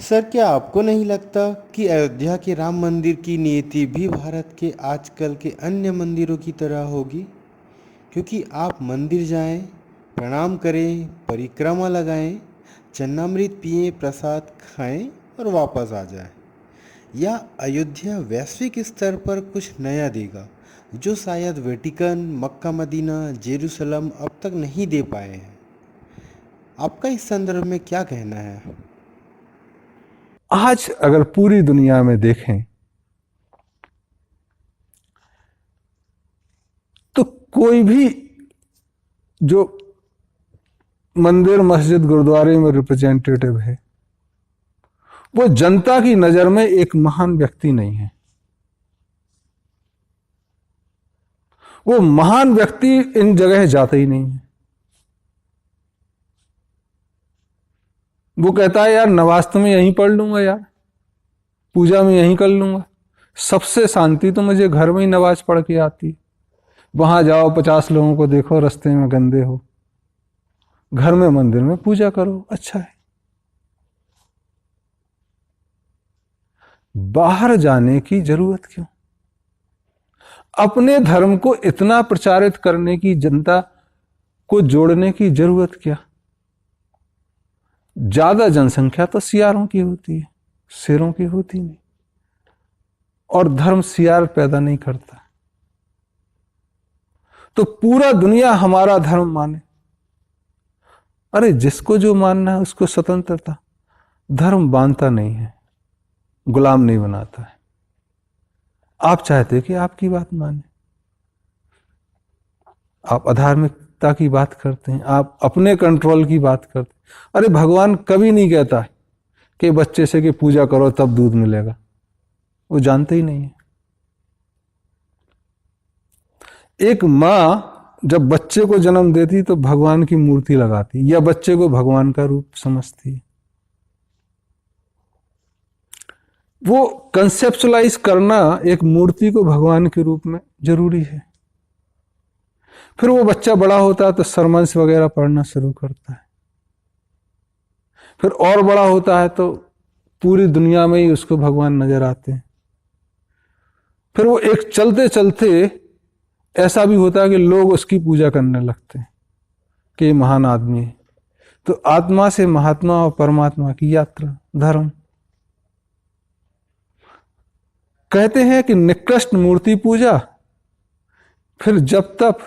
Sir, क्या आपको नहीं लगता कि अयोध्या के राम मंदिर की नीति भी भारत के आजकल के अन्य मंदिरों की तरह होगी? क्योंकि आप मंदिर जाएं, प्रणाम करें, परिक्रमा लगाएं, चन्नामृत पिएं, प्रसाद खाएं और वापस आ जाएं। या अयोध्या वैश्विक स्तर पर कुछ नया देगा, जो शायद वेटिकन, मक्का मदीना, जेरूसलम अब तक नहीं दे पाए हैं। आपका इस संदर्भ में क्या कहना है? आज अगर पूरी दुनिया में देखें तो कोई भी जो मंदिर, मस्जिद, गुरुद्वारे में रिप्रेजेंटेटिव है, वो जनता की नजर में एक महान व्यक्ति नहीं है। वो महान व्यक्ति इन जगह जाता ही नहीं है। वो कहता है यार नमाज तो मैं यहीं पढ़ लूंगा, यार पूजा में यहीं कर लूंगा, सबसे शांति तो मुझे घर में ही नमाज पढ़ के आती है। वहां जाओ 50 लोगों को देखो रास्ते में गंदे हो, घर में मंदिर में पूजा करो, अच्छा है। बाहर जाने की जरूरत क्यों? अपने धर्म को इतना प्रचारित करने की, जनता को जोड़ने की जरूरत क्या? ज्यादा जनसंख्या तो सियारों की होती है, शेरों की होती नहीं। और धर्म सियार पैदा नहीं करता। तो पूरा दुनिया हमारा धर्म माने, अरे जिसको जो मानना है उसको स्वतंत्रता। धर्म बांधता नहीं है, गुलाम नहीं बनाता है। आप चाहते कि आपकी बात माने, आप अधार्मिकता की बात करते हैं, आप अपने कंट्रोल की बात करते हैं। अरे भगवान कभी नहीं कहता है कि बच्चे से कि पूजा करो तब दूध मिलेगा, वो जानते ही नहीं है। एक माँ जब बच्चे को जन्म देती तो भगवान की मूर्ति लगाती या बच्चे को भगवान का रूप समझती है। वो कंसेप्चुलाइज करना एक मूर्ति को भगवान के रूप में जरूरी है। फिर वो बच्चा बड़ा होता है तो सरमन्स वगैरह पढ़ना शुरू करता है। फिर और बड़ा होता है तो पूरी दुनिया में ही उसको भगवान नजर आते हैं। फिर वो एक चलते चलते ऐसा भी होता है कि लोग उसकी पूजा करने लगते हैं कि ये महान आदमी है। तो आत्मा से महात्मा और परमात्मा की यात्रा धर्म। कहते हैं कि निकृष्ट मूर्ति पूजा, फिर जब तप,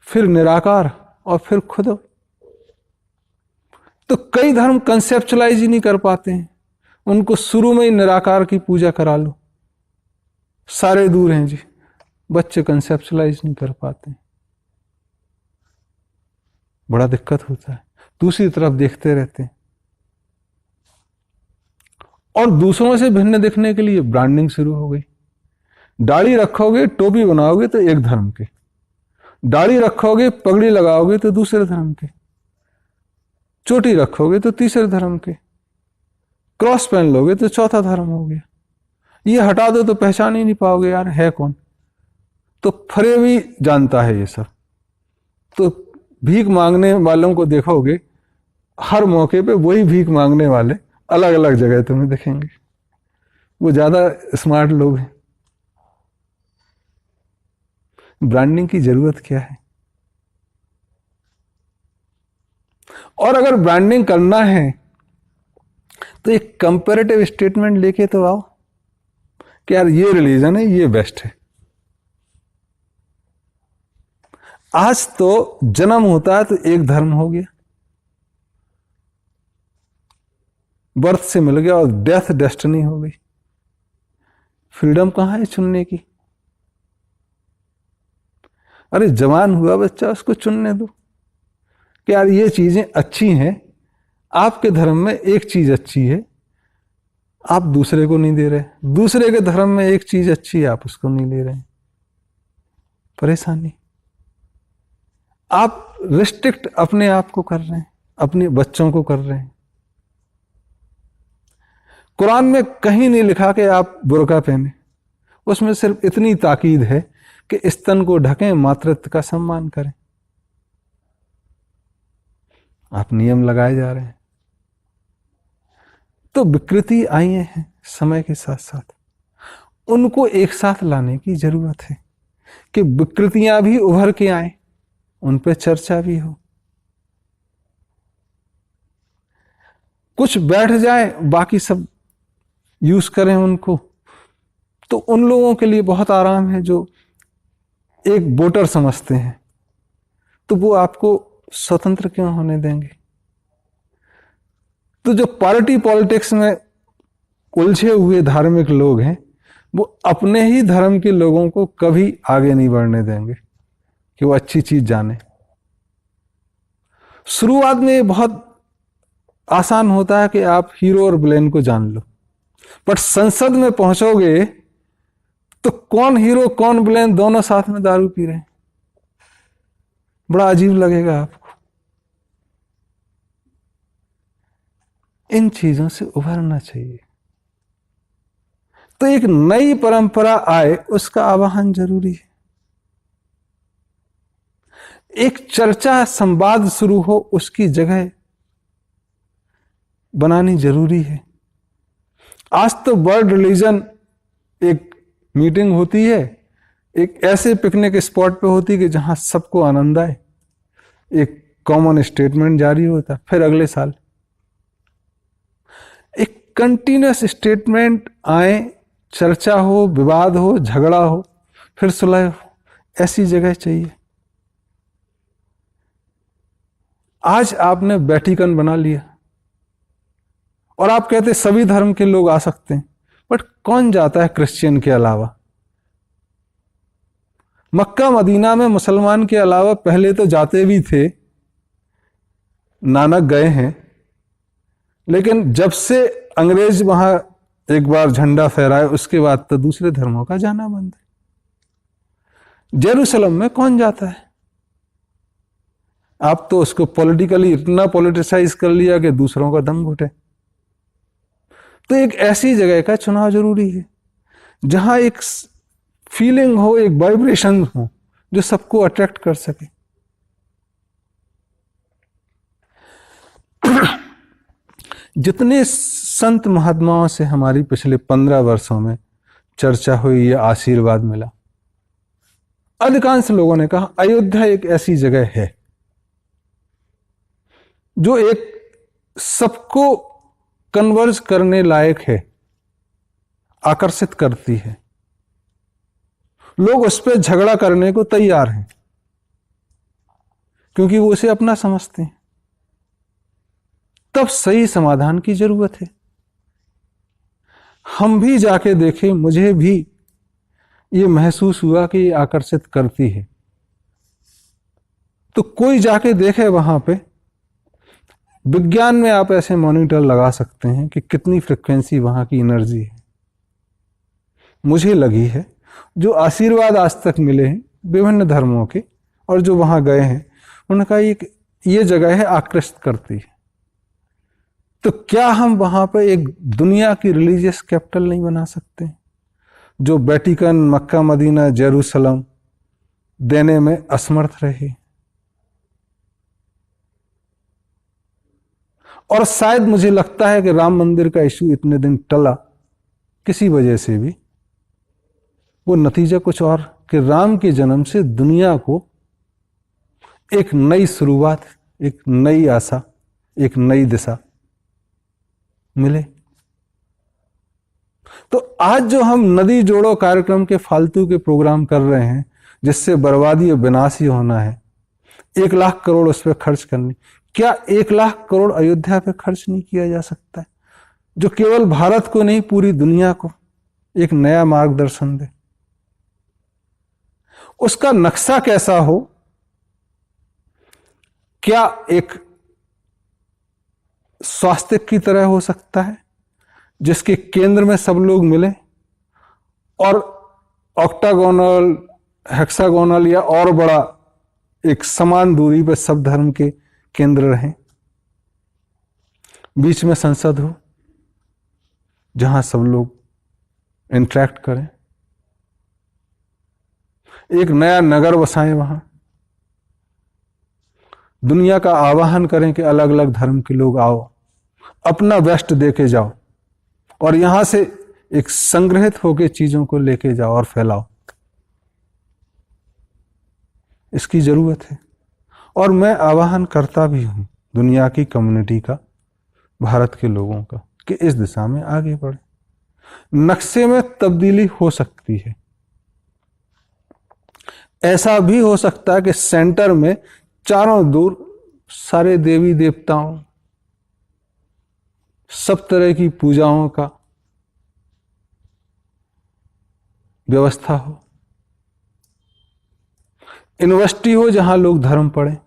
फिर निराकार और फिर खुद। तो कई धर्म कंसेप्चुलाइज ही नहीं कर पाते हैं, उनको शुरू में ही निराकार की पूजा करा लो, सारे दूर हैं जी। बच्चे कंसेप्चुलाइज नहीं कर पाते, बड़ा दिक्कत होता है। दूसरी तरफ देखते रहते हैं और दूसरों से भिन्न दिखने के लिए ब्रांडिंग शुरू हो गई। दाढ़ी रखोगे, टोपी बनाओगे तो एक धर्म के, दाढ़ी रखोगे, पगड़ी लगाओगे तो दूसरे धर्म के, चोटी रखोगे तो तीसरे धर्म के, क्रॉस पहन लोगे तो चौथा धर्म हो गया। ये हटा दो तो पहचान ही नहीं पाओगे यार है कौन। तो फरे भी जानता है ये सब। तो भीख मांगने वालों को देखोगे, हर मौके पे वही भीख मांगने वाले अलग अलग जगह तुम्हें दिखेंगे। वो ज्यादा स्मार्ट लोग हैं। ब्रांडिंग की जरूरत क्या है? और अगर ब्रांडिंग करना है तो एक कंपैरेटिव स्टेटमेंट लेके तो आओ कि यार ये रिलीजन है, ये बेस्ट है। आज तो जन्म होता है तो एक धर्म हो गया, बर्थ से मिल गया, और डेथ डेस्टिनी हो गई। फ्रीडम कहां है चुनने की? अरे जवान हुआ बच्चा, उसको चुनने दो कि यार ये चीजें अच्छी हैं। आपके धर्म में एक चीज अच्छी है, आप दूसरे को नहीं दे रहे। दूसरे के धर्म में एक चीज अच्छी है, आप उसको नहीं ले रहे। परेशानी। आप रिस्ट्रिक्ट अपने आप को कर रहे हैं, अपने बच्चों को कर रहे हैं। कुरान में कहीं नहीं लिखा कि आप बुर्का पहने, उसमें सिर्फ इतनी ताकीद है कि स्तन को ढकें, मातृत्व का सम्मान करें। आप नियम लगाए जा रहे हैं। तो विकृति आई हैं समय के साथ साथ, उनको एक साथ लाने की जरूरत है कि विकृतियां भी उभर के आए, उन पे चर्चा भी हो। कुछ बैठ जाए, बाकी सब यूज करें उनको, तो उन लोगों के लिए बहुत आराम है जो एक वोटर समझते हैं, तो वो आपको स्वतंत्र क्यों होने देंगे। तो जो पार्टी पॉलिटिक्स में उलझे हुए धार्मिक लोग हैं, वो अपने ही धर्म के लोगों को कभी आगे नहीं बढ़ने देंगे कि वो अच्छी चीज जाने। शुरुआत में बहुत आसान होता है कि आप हीरो और विलेन को जान लो, बट संसद में पहुंचोगे तो कौन हीरो कौन विलेन दोनों साथ में दारू पी रहे हैं, बड़ा अजीब लगेगा आपको। इन चीजों से उभरना चाहिए। तो एक नई परंपरा आए, उसका आवाहन जरूरी है। एक चर्चा संवाद शुरू हो, उसकी जगह बनानी जरूरी है। आज तो वर्ल्ड रिलीजन एक मीटिंग होती है, एक ऐसे पिकनिक स्पॉट पे होती है कि जहां सबको आनंद आए, एक कॉमन स्टेटमेंट जारी होता, फिर अगले साल एक कंटिन्यूअस स्टेटमेंट आए, चर्चा हो, विवाद हो, झगड़ा हो, फिर सुलह हो, ऐसी जगह चाहिए। आज आपने वेटिकन बना लिया और आप कहते सभी धर्म के लोग आ सकते हैं, बट कौन जाता है क्रिश्चियन के अलावा। मक्का मदीना में मुसलमान के अलावा पहले तो जाते भी थे, नानक गए हैं, लेकिन जब से अंग्रेज वहां एक बार झंडा फहराए, उसके बाद तो दूसरे धर्मों का जाना बंद है। जेरूसलम में कौन जाता है। आप तो उसको पॉलिटिकली इतना पॉलिटिसाइज कर लिया कि दूसरों का दम घुटे। तो एक ऐसी जगह का चुनाव जरूरी है जहां एक फीलिंग हो, एक वाइब्रेशन हो, जो सबको अट्रैक्ट कर सके। जितने संत महात्माओं से हमारी पिछले 15 वर्षों में चर्चा हुई या आशीर्वाद मिला, अधिकांश लोगों ने कहा अयोध्या एक ऐसी जगह है जो एक सबको कन्वर्ज करने लायक है, आकर्षित करती है। लोग उस पर झगड़ा करने को तैयार हैं क्योंकि वो उसे अपना समझते हैं। तब सही समाधान की जरूरत है। हम भी जाके देखें, मुझे भी ये महसूस हुआ कि ये आकर्षित करती है, तो कोई जाके देखे वहां पे। विज्ञान में आप ऐसे मॉनिटर लगा सकते हैं कि कितनी फ्रिक्वेंसी वहां की एनर्जी है। मुझे लगी है जो आशीर्वाद आज तक मिले हैं विभिन्न धर्मों के और जो वहां गए हैं, उनका ये जगह है आकर्षित करती है। तो क्या हम वहां पर एक दुनिया की रिलीजियस कैपिटल नहीं बना सकते जो वेटिकन, मक्का मदीना, जेरूसलम देने में असमर्थ रहे। और शायद मुझे लगता है कि राम मंदिर का इशू इतने दिन टला किसी वजह से भी, वो नतीजा कुछ और कि राम के जन्म से दुनिया को एक नई शुरुआत, एक नई आशा, एक नई दिशा मिले। तो आज जो हम नदी जोड़ो कार्यक्रम के फालतू के प्रोग्राम कर रहे हैं, जिससे बर्बादी और विनाश ही होना है, 1 लाख करोड़ उस पर खर्च करने, क्या 1 लाख करोड़ अयोध्या पे खर्च नहीं किया जा सकता है, जो केवल भारत को नहीं पूरी दुनिया को एक नया मार्गदर्शन दे। उसका नक्शा कैसा हो, क्या एक स्वास्थ्य की तरह हो सकता है जिसके केंद्र में सब लोग मिले और ऑक्टागोनल, हेक्सागोनल या और बड़ा एक समान दूरी पर सब धर्म के केंद्र रहें, बीच में संसद हो जहां सब लोग इंटरेक्ट करें, एक नया नगर बसाएं, वहां दुनिया का आह्वान करें कि अलग अलग धर्म के लोग आओ, अपना बेस्ट देके जाओ। और यहां से एक संग्रहित होकर चीजों को लेके जाओ और फैलाओ। इसकी जरूरत है। और मैं आह्वान करता भी हूं दुनिया की कम्युनिटी का, भारत के लोगों का, कि इस दिशा में आगे बढ़े। नक्शे में तब्दीली हो सकती है। ऐसा भी हो सकता है कि सेंटर में चारों दूर सारे देवी देवताओं, सब तरह की पूजाओं का व्यवस्था हो। यूनिवर्सिटी हो जहां लोग धर्म पढ़ें,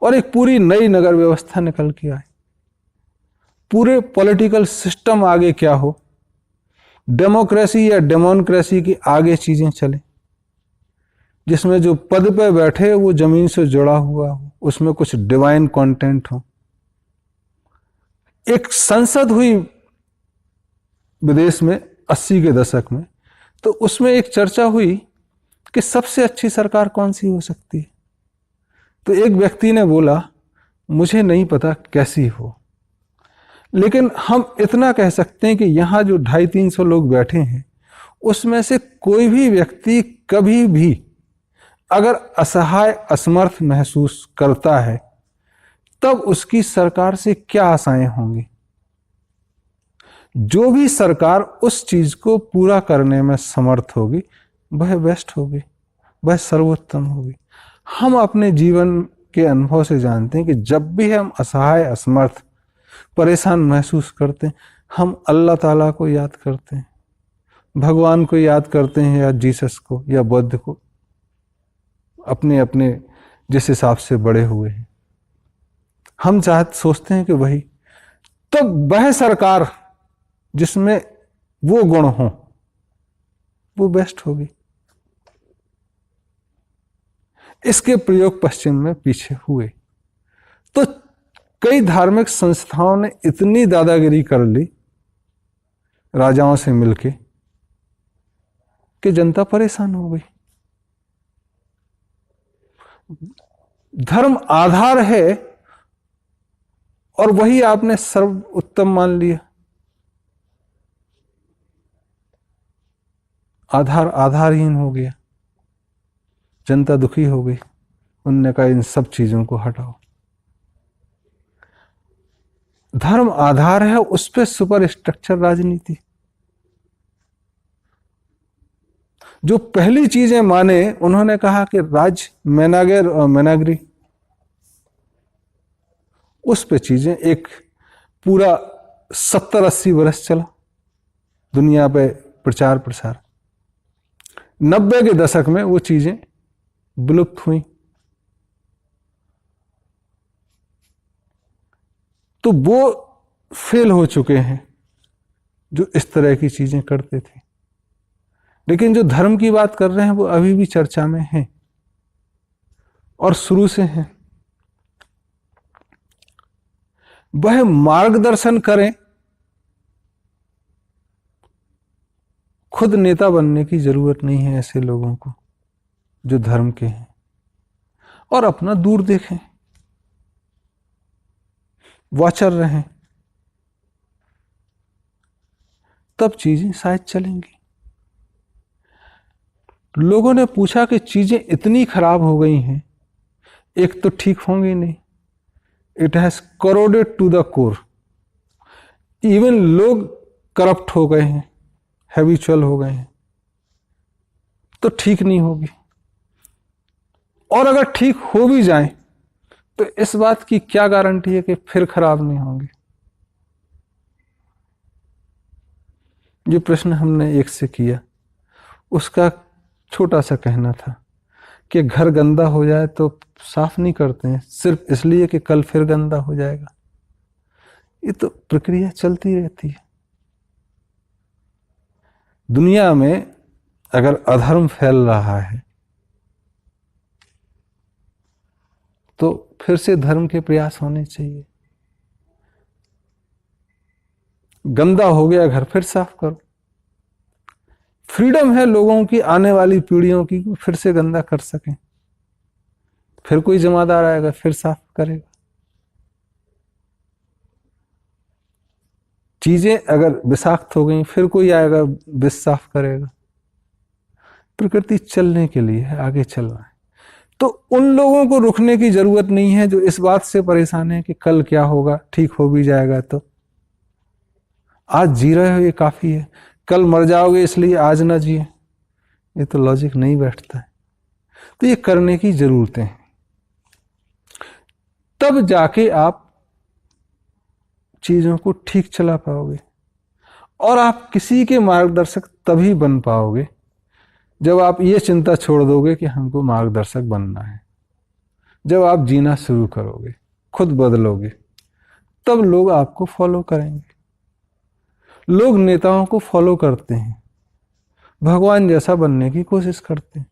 और एक पूरी नई नगर व्यवस्था निकल के आए। पूरे पॉलिटिकल सिस्टम आगे क्या हो, डेमोक्रेसी या डेमोक्रेसी की आगे चीजें चले, जिसमें जो पद पे बैठे वो जमीन से जुड़ा हुआ हो, उसमें कुछ डिवाइन कंटेंट हो। एक संसद हुई विदेश में 80 के दशक में, तो उसमें एक चर्चा हुई कि सबसे अच्छी सरकार कौन सी हो सकती है। तो एक व्यक्ति ने बोला, मुझे नहीं पता कैसी हो, लेकिन हम इतना कह सकते हैं कि यहां जो 250-300 लोग बैठे हैं, उसमें से कोई भी व्यक्ति कभी भी अगर असहाय असमर्थ महसूस करता है, तब उसकी सरकार से क्या आशाएं होंगी। जो भी सरकार उस चीज को पूरा करने में समर्थ होगी, वह बेस्ट होगी, वह सर्वोत्तम होगी। हम अपने जीवन के अनुभव से जानते हैं कि जब भी हम असहाय असमर्थ परेशान महसूस करते हैं, हम अल्लाह ताला को याद करते हैं, भगवान को याद करते हैं, या जीसस को या बुद्ध को, अपने अपने जिस हिसाब से बड़े हुए हैं। हम सोचते हैं कि वही, तो वह सरकार जिसमें वो गुण हो, वो बेस्ट होगी। इसके प्रयोग पश्चिम में पीछे हुए, तो कई धार्मिक संस्थाओं ने इतनी दादागिरी कर ली राजाओं से मिलके कि जनता परेशान हो गई। धर्म आधार है और वही आपने सर्वोत्तम मान लिया। आधार आधारहीन हो गया, जनता दुखी हो गई। उन्होंने कहा इन सब चीजों को हटाओ। धर्म आधार है, उस पर सुपर स्ट्रक्चर राजनीति। जो पहली चीजें माने, उन्होंने कहा कि राज मैनागर और मैनागरी, उस पे चीजें एक पूरा 70-80 वर्ष चला दुनिया पे प्रचार प्रसार। 90 के दशक में वो चीजें विलुप्त हुई। तो वो फेल हो चुके हैं जो इस तरह की चीजें करते थे। लेकिन जो धर्म की बात कर रहे हैं वो अभी भी चर्चा में है और शुरू से है। वह मार्गदर्शन करें, खुद नेता बनने की जरूरत नहीं है ऐसे लोगों को जो धर्म के हैं, और अपना दूर देखें, वॉचर रहें, तब चीजें शायद चलेंगी। लोगों ने पूछा कि चीजें इतनी खराब हो गई हैं, एक तो ठीक होंगी नहीं, it has corroded to the core. Even लोग करप्ट हो गए हैं, हैबिचुअल हो गए हैं, तो ठीक नहीं होगी। और अगर ठीक हो भी जाए तो इस बात की क्या गारंटी है कि फिर खराब नहीं होंगी। जो प्रश्न हमने एक से किया, उसका छोटा सा कहना था कि घर गंदा हो जाए तो साफ नहीं करते हैं सिर्फ इसलिए कि कल फिर गंदा हो जाएगा। ये तो प्रक्रिया चलती रहती है। दुनिया में अगर अधर्म फैल रहा है तो फिर से धर्म के प्रयास होने चाहिए। गंदा हो गया घर, फिर साफ करो। फ्रीडम है लोगों की, आने वाली पीढ़ियों की, फिर से गंदा कर सकें। फिर कोई जमादार आएगा, फिर साफ करेगा। चीजें अगर विषाक्त हो गई फिर कोई आएगा विष साफ करेगा। प्रकृति चलने के लिए है, आगे चलना है। तो उन लोगों को रुकने की जरूरत नहीं है जो इस बात से परेशान है कि कल क्या होगा, ठीक हो भी जाएगा तो। आज जी रहे हो ये काफी है, कल मर जाओगे इसलिए आज ना जिए, ये तो लॉजिक नहीं बैठता है। तो ये करने की जरूरतें हैं, तब जाके आप चीजों को ठीक चला पाओगे। और आप किसी के मार्गदर्शक तभी बन पाओगे जब आप ये चिंता छोड़ दोगे कि हमको मार्गदर्शक बनना है। जब आप जीना शुरू करोगे, खुद बदलोगे, तब लोग आपको फॉलो करेंगे। लोग नेताओं को फॉलो करते हैं, भगवान जैसा बनने की कोशिश करते हैं।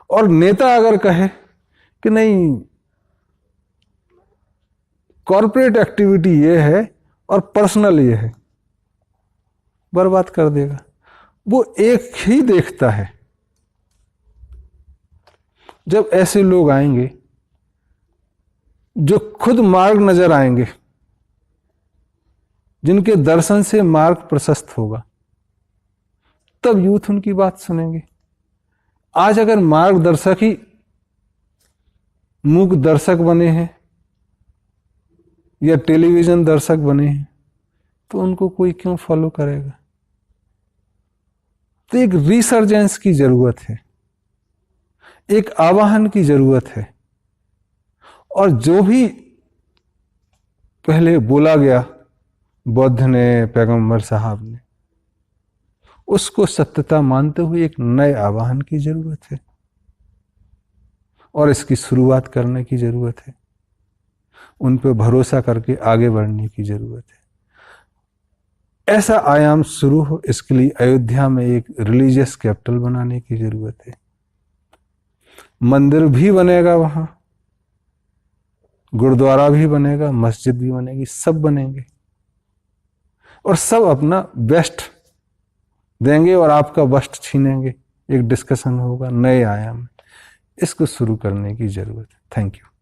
और नेता अगर कहे कि नहीं कॉर्पोरेट एक्टिविटी ये है और पर्सनल ये है, बर्बाद कर देगा। वो एक ही देखता है। जब ऐसे लोग आएंगे जो खुद मार्ग नजर आएंगे, जिनके दर्शन से मार्ग प्रशस्त होगा, तब यूथ उनकी बात सुनेंगे। आज अगर मार्गदर्शक ही मूक दर्शक बने हैं या टेलीविजन दर्शक बने हैं तो उनको कोई क्यों फॉलो करेगा। तो एक रिसर्जेंस की जरूरत है, एक आवाहन की जरूरत है। और जो भी पहले बोला गया बुद्ध ने, पैगंबर साहब ने, उसको सत्यता मानते हुए एक नए आवाहन की जरूरत है और इसकी शुरुआत करने की जरूरत है। उन पर भरोसा करके आगे बढ़ने की जरूरत है। ऐसा आयाम शुरू हो, इसके लिए अयोध्या में एक रिलीजियस कैपिटल बनाने की जरूरत है। मंदिर भी बनेगा वहां, गुरुद्वारा भी बनेगा, मस्जिद भी बनेगी, सब बनेंगे और सब अपना बेस्ट देंगे और आपका बेस्ट छीनेंगे। एक डिस्कशन होगा, नए आयाम, इसको शुरू करने की जरूरत है। Thank you.